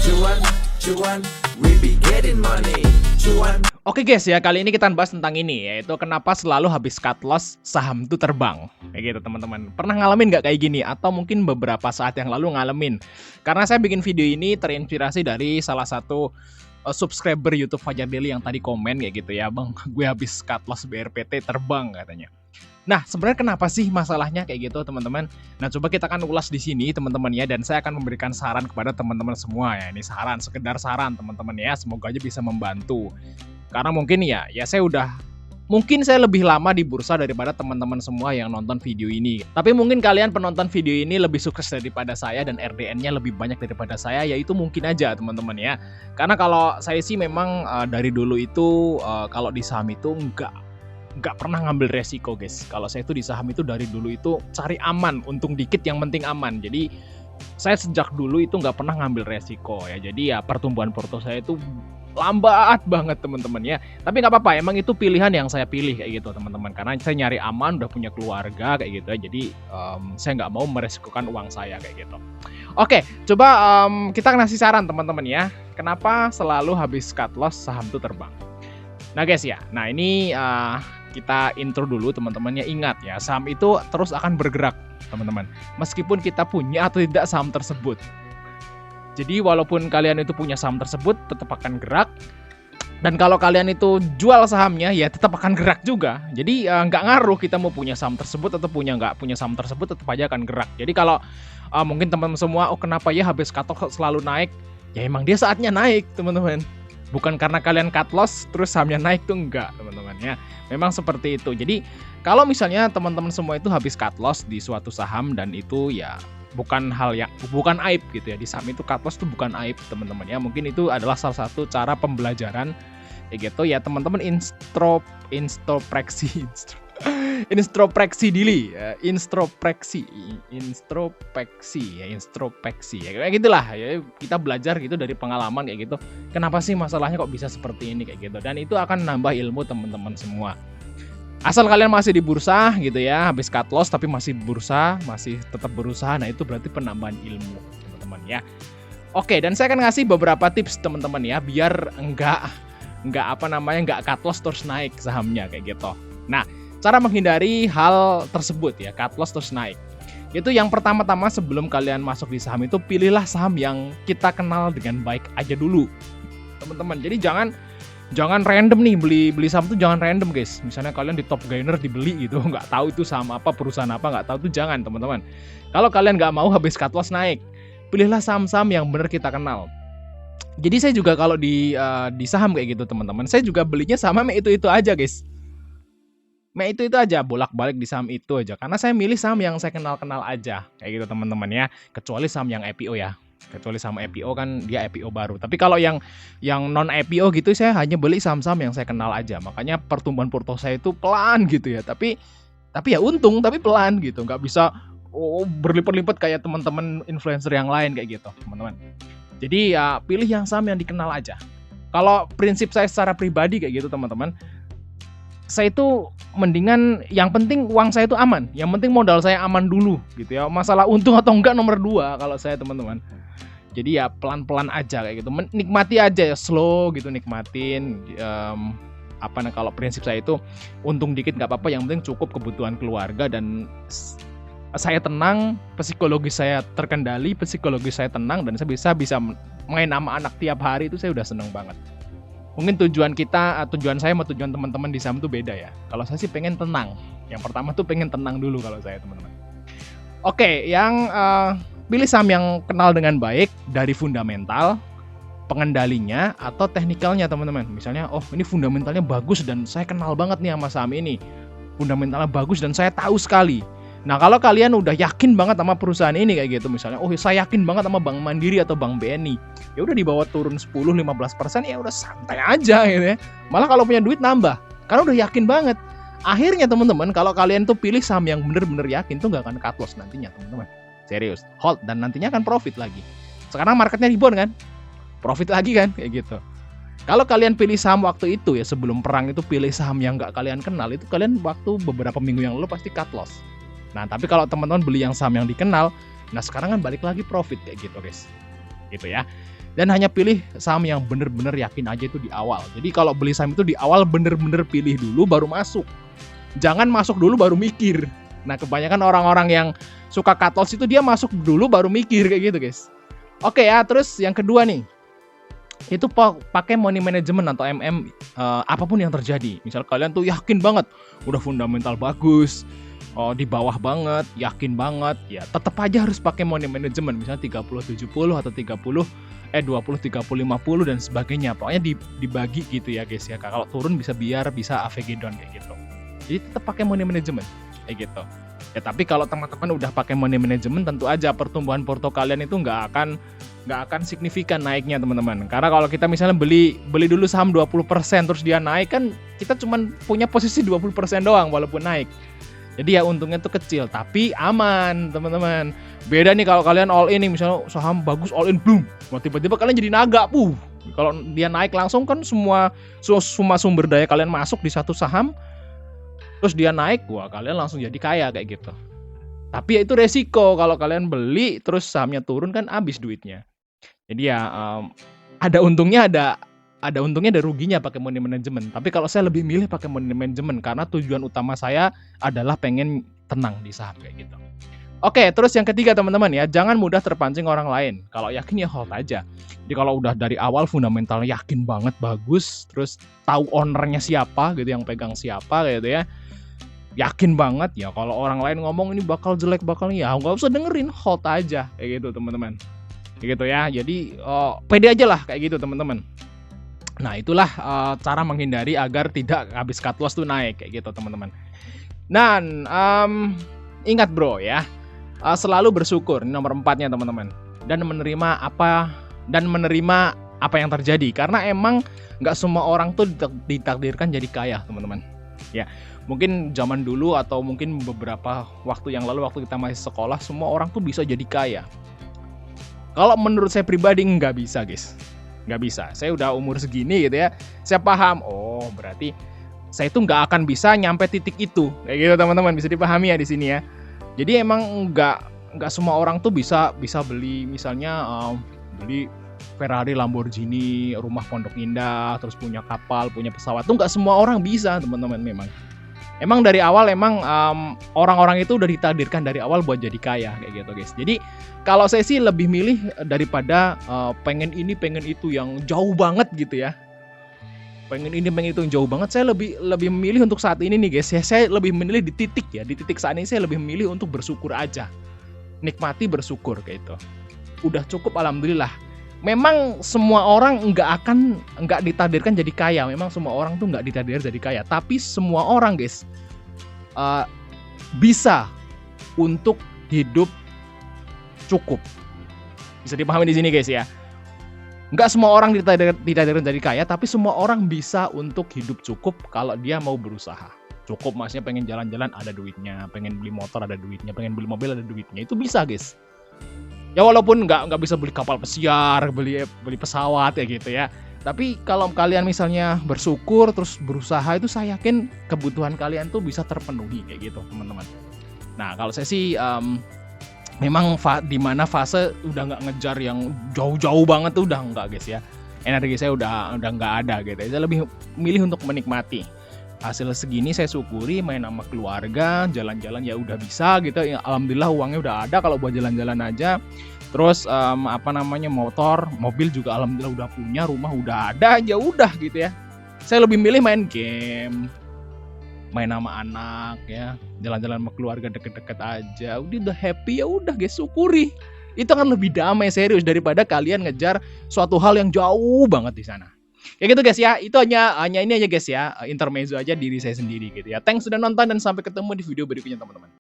Cuan, cuan, we be getting money. Cuan. Oke guys ya, kali ini kita bahas tentang ini, yaitu kenapa selalu habis cut loss saham tuh terbang. Kayak gitu teman-teman. Pernah ngalamin nggak kayak gini? Atau mungkin beberapa saat yang lalu ngalamin? Karena saya bikin video ini terinspirasi dari salah satu subscriber YouTube Fajar Daily yang tadi komen kayak gitu ya, Bang, gue habis cut loss BRPT terbang katanya. Nah, sebenarnya kenapa sih masalahnya kayak gitu, teman-teman? Nah, coba kita akan ulas di sini, teman-teman ya, dan saya akan memberikan saran kepada teman-teman semua ya. Ini saran, sekedar saran, teman-teman ya. Semoga aja bisa membantu. Karena mungkin ya mungkin saya lebih lama di bursa daripada teman-teman semua yang nonton video ini. Tapi mungkin kalian penonton video ini lebih sukses daripada saya dan RDN-nya lebih banyak daripada saya, yaitu mungkin aja, teman-teman ya. Karena kalau saya sih memang dari dulu itu kalau di saham itu nggak pernah ngambil resiko, guys. Kalau saya itu di saham itu dari dulu itu cari aman, untung dikit yang penting aman. Jadi saya sejak dulu itu nggak pernah ngambil resiko ya. Jadi ya pertumbuhan porto saya itu lambat banget, teman-teman ya. Tapi nggak apa-apa, emang itu pilihan yang saya pilih kayak gitu, teman-teman. Karena saya nyari aman, udah punya keluarga kayak gitu ya. Jadi saya nggak mau meresikokan uang saya kayak gitu. Oke, coba kita ngasih saran, teman-teman ya. Kenapa selalu habis cut loss saham itu terbang? Nah guys ya, nah ini kita intro dulu, teman-teman ya. Ingat ya, saham itu terus akan bergerak, teman-teman. Meskipun kita punya atau tidak saham tersebut. Jadi walaupun kalian itu punya saham tersebut, tetap akan gerak. Dan kalau kalian itu jual sahamnya, ya tetap akan gerak juga. Jadi nggak ngaruh kita mau punya saham tersebut atau nggak punya saham tersebut, tetap aja akan gerak. Jadi kalau mungkin teman-teman semua, oh kenapa ya habis cut loss selalu naik? Ya emang dia saatnya naik, teman-teman. Bukan karena kalian cut loss terus sahamnya naik tuh, enggak, teman-teman ya. Memang seperti itu. Jadi kalau misalnya teman-teman semua itu habis cut loss di suatu saham dan itu ya bukan aib gitu ya. Di saham itu cut loss itu bukan aib, teman-teman ya. Mungkin itu adalah salah satu cara pembelajaran kayak gitu ya, teman-teman. Introspeksi diri ya, introspeksi ya, kayak gitulah ya. Kita belajar gitu dari pengalaman kayak gitu. Kenapa sih masalahnya kok bisa seperti ini kayak gitu, dan itu akan nambah ilmu teman-teman semua. Asal kalian masih di bursa gitu ya, habis cut loss tapi masih bursa, masih tetap berusaha, nah itu berarti penambahan ilmu, teman-teman ya. Oke, dan saya akan ngasih beberapa tips, teman-teman ya, biar enggak cut loss terus naik sahamnya kayak gitu. Nah, cara menghindari hal tersebut ya, cut loss terus naik. Itu yang pertama-tama, sebelum kalian masuk di saham itu, pilihlah saham yang kita kenal dengan baik aja dulu, teman-teman. Jadi jangan random nih beli saham tuh, jangan random guys. Misalnya kalian di Top Gainer dibeli gitu, nggak tahu itu saham apa, perusahaan apa, nggak tahu, tuh jangan, teman-teman. Kalau kalian nggak mau habis cut loss naik, pilihlah saham-saham yang benar kita kenal. Jadi saya juga kalau di saham kayak gitu, teman-teman, saya juga belinya saham itu aja guys. Itu aja, bolak-balik di saham itu aja. Karena saya milih saham yang saya kenal-kenal aja kayak gitu, teman-teman ya. Kecuali saham yang IPO ya. Kecuali saham IPO kan dia IPO baru. Tapi kalau yang non IPO gitu, saya hanya beli saham-saham yang saya kenal aja. Makanya pertumbuhan porto saya itu pelan gitu ya. Tapi ya untung, tapi pelan gitu. Nggak bisa berlipat-lipat kayak teman-teman influencer yang lain kayak gitu, teman-teman. Jadi ya pilih yang saham yang dikenal aja. Kalau prinsip saya secara pribadi kayak gitu, teman-teman, saya itu mendingan yang penting uang saya itu aman. Yang penting modal saya aman dulu gitu ya. Masalah untung atau enggak nomor 2 kalau saya, teman-teman. Jadi ya pelan-pelan aja kayak gitu. Nikmati aja ya, slow gitu, nikmatin. Kalau prinsip saya itu untung dikit nggak apa-apa, yang penting cukup kebutuhan keluarga dan saya tenang, psikologis saya terkendali, psikologis saya tenang, dan saya bisa main sama anak tiap hari, itu saya udah seneng banget. Mungkin tujuan saya sama tujuan teman-teman di saham itu beda ya. Kalau saya sih pengen tenang. Yang pertama tuh pengen tenang dulu kalau saya, teman-teman. Oke, yang pilih saham yang kenal dengan baik dari fundamental, pengendalinya, atau teknikalnya, teman-teman. Misalnya, oh ini fundamentalnya bagus dan saya kenal banget nih sama saham ini. Fundamentalnya bagus dan saya tahu sekali. Nah, kalau kalian udah yakin banget sama perusahaan ini kayak gitu, misalnya, oh saya yakin banget sama Bank Mandiri atau Bank BNI, ya udah dibawa turun 10-15%, ya udah santai aja gitu ya. Malah kalau punya duit nambah, karena udah yakin banget. Akhirnya, teman-teman, kalau kalian tuh pilih saham yang bener-bener yakin tuh nggak akan cut loss nantinya, teman-teman. Serius, hold, dan nantinya akan profit lagi. Sekarang marketnya rebound kan, profit lagi kan, kayak gitu. Kalau kalian pilih saham waktu itu ya, sebelum perang itu pilih saham yang nggak kalian kenal, itu kalian waktu beberapa minggu yang lalu pasti cut loss. Nah, tapi kalau teman-teman beli yang saham yang dikenal, nah sekarang kan balik lagi profit kayak gitu, guys. gitu ya. Dan hanya pilih saham yang bener-bener yakin aja itu di awal. Jadi kalau beli saham itu di awal bener-bener pilih dulu baru masuk. Jangan masuk dulu baru mikir. Nah, kebanyakan orang-orang yang suka cut loss itu dia masuk dulu baru mikir kayak gitu, guys. Oke ya, terus yang kedua nih. Itu pakai money management atau MM apapun yang terjadi. Misal kalian tuh yakin banget udah fundamental bagus, di bawah banget, yakin banget, ya tetap aja harus pakai money management. Misalnya 30-70 atau 20-30-50 dan sebagainya. Pokoknya dibagi gitu ya guys ya. Kalau turun bisa AVG down kayak gitu. Jadi tetap pakai money management kayak gitu. Ya tapi kalau teman-teman udah pakai money management, tentu aja pertumbuhan porto kalian itu nggak akan signifikan naiknya teman-teman. Karena kalau kita misalnya beli dulu saham 20% terus dia naik, kan kita cuma punya posisi 20% doang walaupun naik. Jadi ya untungnya tuh kecil, tapi aman teman-teman. Beda nih kalau kalian all in nih, misalnya saham bagus all in boom, tiba-tiba kalian jadi naga, kalau dia naik langsung kan semua sumber daya kalian masuk di satu saham, terus dia naik, wah kalian langsung jadi kaya kayak gitu. Tapi ya itu resiko kalau kalian beli terus sahamnya turun kan habis duitnya. Jadi ya ada untungnya ada ruginya pakai money management. Tapi kalau saya lebih milih pakai money management karena tujuan utama saya adalah pengen tenang di saham kayak gitu. Oke, terus yang ketiga teman-teman ya, jangan mudah terpancing orang lain. Kalau yakin ya hold aja. Jadi kalau udah dari awal fundamental yakin banget bagus, terus tahu ownernya siapa gitu, yang pegang siapa gitu ya, yakin banget ya kalau orang lain ngomong ini bakal jelek ya nggak usah dengerin, hold aja kayak gitu teman-teman. Kayak gitu ya. Jadi pede aja lah kayak gitu teman-teman. Nah itulah cara menghindari agar tidak habis cut loss tuh naik kayak gitu teman-teman. Dan ingat bro ya, selalu bersyukur, ini nomor 4-nya teman-teman. Dan menerima apa yang terjadi. Karena emang nggak semua orang tuh ditakdirkan jadi kaya teman-teman. Ya mungkin zaman dulu atau mungkin beberapa waktu yang lalu waktu kita masih sekolah, semua orang tuh bisa jadi kaya. Kalau menurut saya pribadi nggak bisa guys. Nggak bisa. Saya udah umur segini gitu ya, saya paham, oh berarti saya itu nggak akan bisa nyampe titik itu kayak gitu teman-teman, bisa dipahami ya di sini ya. Jadi emang nggak semua orang tuh bisa beli misalnya beli Ferrari, Lamborghini, rumah Pondok Indah, terus punya kapal, punya pesawat, tuh nggak semua orang bisa teman-teman. Emang dari awal orang-orang itu udah ditakdirkan dari awal buat jadi kaya kayak gitu guys. Jadi kalau saya sih lebih milih daripada pengen ini pengen itu yang jauh banget gitu ya. Pengen ini pengen itu yang jauh banget, saya lebih memilih untuk saat ini nih guys. Saya lebih memilih di titik saat ini saya lebih memilih untuk bersyukur aja. Nikmati, bersyukur kayak itu. Udah cukup alhamdulillah. Memang semua orang nggak ditakdirkan jadi kaya. Memang semua orang tuh nggak ditakdirkan jadi kaya. Tapi semua orang guys bisa untuk hidup cukup. Bisa dipahami di sini guys ya. Nggak semua orang ditakdirkan jadi kaya, tapi semua orang bisa untuk hidup cukup kalau dia mau berusaha. Cukup maksudnya pengen jalan-jalan ada duitnya, pengen beli motor ada duitnya, pengen beli mobil ada duitnya. Itu bisa guys. Ya walaupun nggak bisa beli kapal pesiar, beli pesawat ya gitu ya. Tapi kalau kalian misalnya bersyukur terus berusaha, itu saya yakin kebutuhan kalian tuh bisa terpenuhi kayak gitu teman-teman. Nah kalau saya sih memang di mana fase udah nggak ngejar yang jauh-jauh banget tuh udah nggak guys ya. Energi saya udah nggak ada gitu. Saya lebih milih untuk menikmati. Hasil segini saya syukuri, main sama keluarga, jalan-jalan ya udah bisa gitu. Ya, alhamdulillah uangnya udah ada kalau buat jalan-jalan aja. Terus motor, mobil juga alhamdulillah udah punya, rumah udah ada, ya udah gitu ya. Saya lebih milih main game, main sama anak ya, jalan-jalan sama keluarga deket-deket aja. Udah happy ya udah guys, syukuri. Itu akan lebih damai serius daripada kalian ngejar suatu hal yang jauh banget di sana. Kayak gitu guys ya, itu hanya ini aja guys ya, intermezzo aja diri saya sendiri gitu ya. Thanks sudah nonton dan sampai ketemu di video berikutnya teman-teman.